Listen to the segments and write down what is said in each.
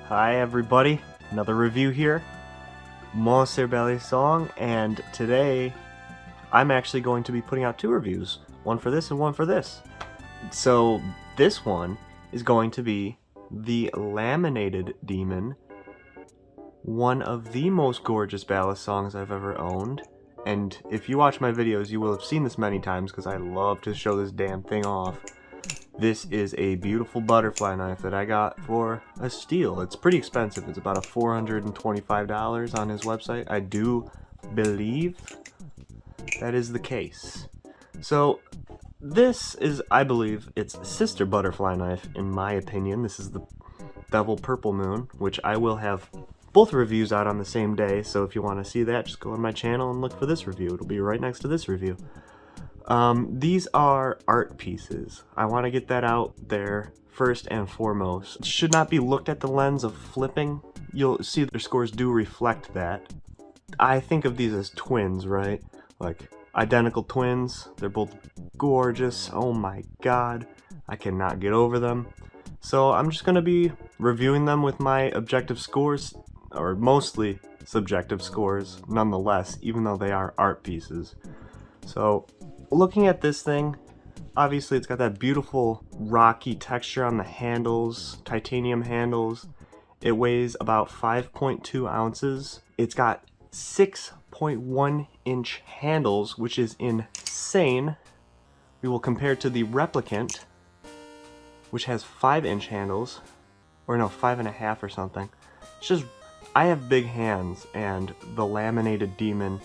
Hi everybody, another review here. Atropos Balisong, and today I'm actually going to be putting out two reviews. One for this and one for this. So this one is going to be the Laminated Demon, one of the most gorgeous Balisongs I've ever owned. And if you watch my videos, you will have seen this many times because I love to show this damn thing off. This is a beautiful butterfly knife that I got for a steal. It's pretty expensive. It's about $425 on his website. I do believe that is the case. So this is, I believe, its sister butterfly knife, in my opinion. This is the Devil Purple Moon, which I will have both reviews out on the same day. So if you want to see that, just go on my channel and look for this review. It'll be right next to this review. These are art pieces. I want to get that out there first and foremost. It should not be looked at the lens of flipping. You'll see their scores do reflect that. I think of these as twins, right? Like identical twins. They're both gorgeous. Oh my god. I cannot get over them. So I'm just going to be reviewing them with my objective scores, or mostly subjective scores nonetheless, even though they are art pieces. So looking at this thing, obviously it's got that beautiful rocky texture on the handles, titanium handles. It weighs about 5.2 ounces. It's got 6.1 inch handles, which is insane. We will compare to the Replicant, which has 5-inch handles, or no, 5.5 or something. It's just, I have big hands, and the Laminated Demon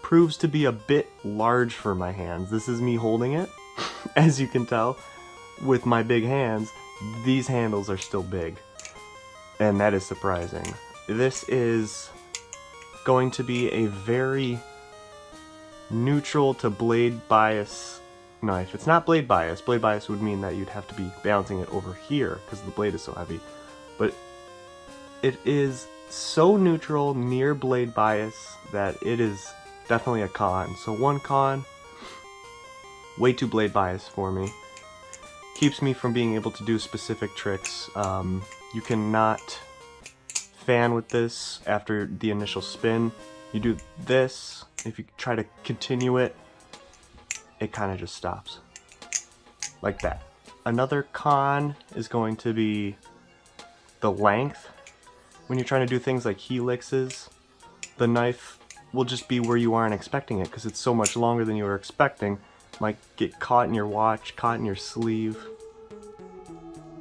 proves to be a bit large for my hands. This is me holding it. As you can tell, with my big hands, these handles are still big. And that is surprising. This is going to be a very neutral to blade bias knife. It's not blade bias. Blade bias would mean that you'd have to be balancing it over here because the blade is so heavy. But it is so neutral near blade bias that it is definitely a con. So one con, way too blade bias for me. Keeps me from being able to do specific tricks. You cannot fan with this after the initial spin. You do this, if you try to continue it, it kind of just stops. Like that. Another con is going to be the length. When you're trying to do things like helixes, the knife will just be where you aren't expecting it because it's so much longer than you were expecting. It might get caught in your watch, caught in your sleeve.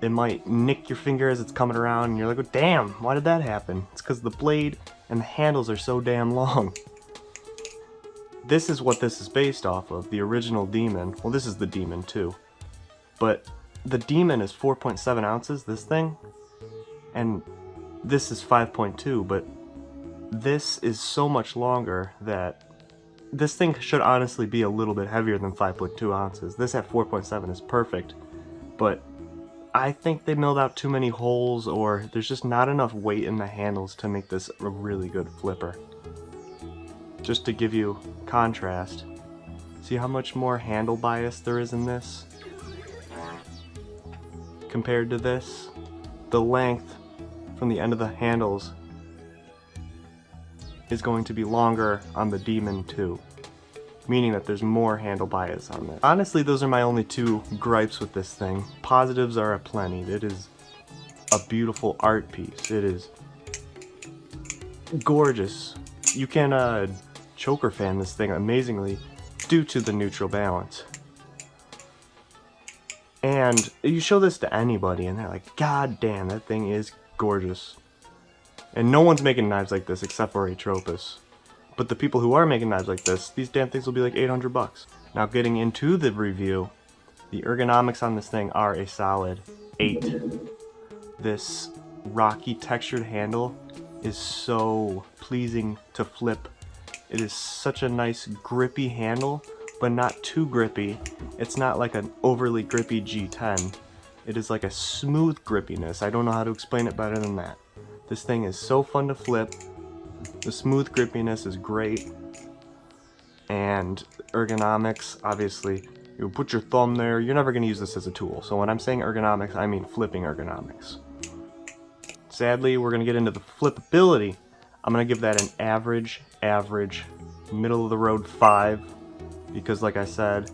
It might nick your finger as it's coming around and you're like, oh, damn, why did that happen? It's because the blade and the handles are so damn long. This is what this is based off of, the original Demon. Well, this is the Demon too. But the Demon is 4.7 ounces, this thing. And this is 5.2, but this is so much longer that this thing should honestly be a little bit heavier than 5.2 ounces. This at 4.7 is perfect, but I think they milled out too many holes, or there's just not enough weight in the handles to make this a really good flipper. Just to give you contrast, see how much more handle bias there is in this compared to this? The length from the end of the handles is going to be longer on the Demon too, meaning that there's more handle bias on this. Honestly, those are my only two gripes with this thing. Positives are aplenty. It is a beautiful art piece. It is gorgeous. You can choker fan this thing amazingly due to the neutral balance. And you show this to anybody and they're like, god damn, that thing is gorgeous. And no one's making knives like this except for Atropos. But the people who are making knives like this, these damn things will be like 800 bucks. Now getting into the review, the ergonomics on this thing are a solid 8. This rocky textured handle is so pleasing to flip. It is such a nice grippy handle, but not too grippy. It's not like an overly grippy G10. It is like a smooth grippiness. I don't know how to explain it better than that. This thing is so fun to flip. The smooth grippiness is great. And ergonomics, obviously, you put your thumb there. You're never going to use this as a tool. So when I'm saying ergonomics, I mean flipping ergonomics. Sadly, we're going to get into the flippability. I'm going to give that an average, middle of the road 5, because like I said,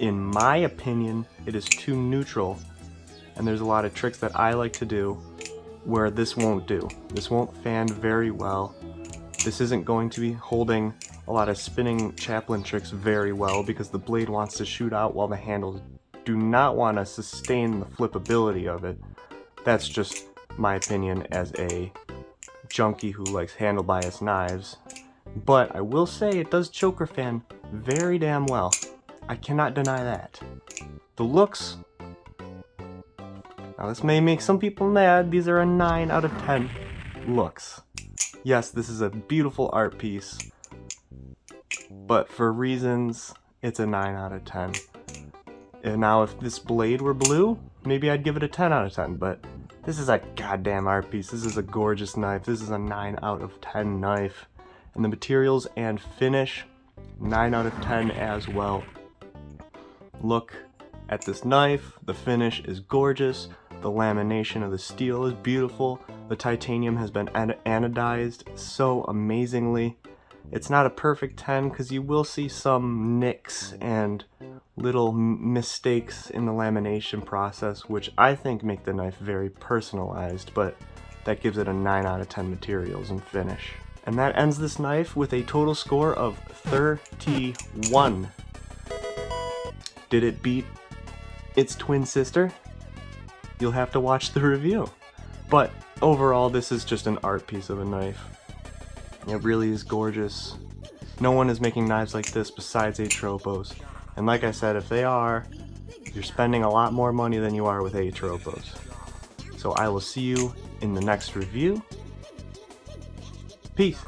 in my opinion, it is too neutral, and there's a lot of tricks that I like to do where this won't do. This won't fan very well. This isn't going to be holding a lot of spinning Chaplin tricks very well because the blade wants to shoot out while the handles do not want to sustain the flippability of it. That's just my opinion as a junkie who likes handle bias knives. But I will say it does choker fan very damn well. I cannot deny that. The looks, now this may make some people mad, these are a 9 out of 10 looks. Yes, this is a beautiful art piece, but for reasons, it's a 9 out of 10. And now if this blade were blue, maybe I'd give it a 10 out of 10, but this is a goddamn art piece. This is a gorgeous knife. This is a 9 out of 10 knife. And the materials and finish, 9 out of 10 as well. Look at this knife. The finish is gorgeous. The lamination of the steel is beautiful. The titanium has been anodized so amazingly. It's not a perfect 10 because you will see some nicks and little mistakes in the lamination process, which I think make the knife very personalized, but that gives it a 9 out of 10 materials and finish. And that ends this knife with a total score of 31. Did it beat its twin sister? You'll have to watch the review. But overall, this is just an art piece of a knife. It really is gorgeous. No one is making knives like this besides Atropos. And like I said, if they are, you're spending a lot more money than you are with Atropos. So I will see you in the next review. Peace.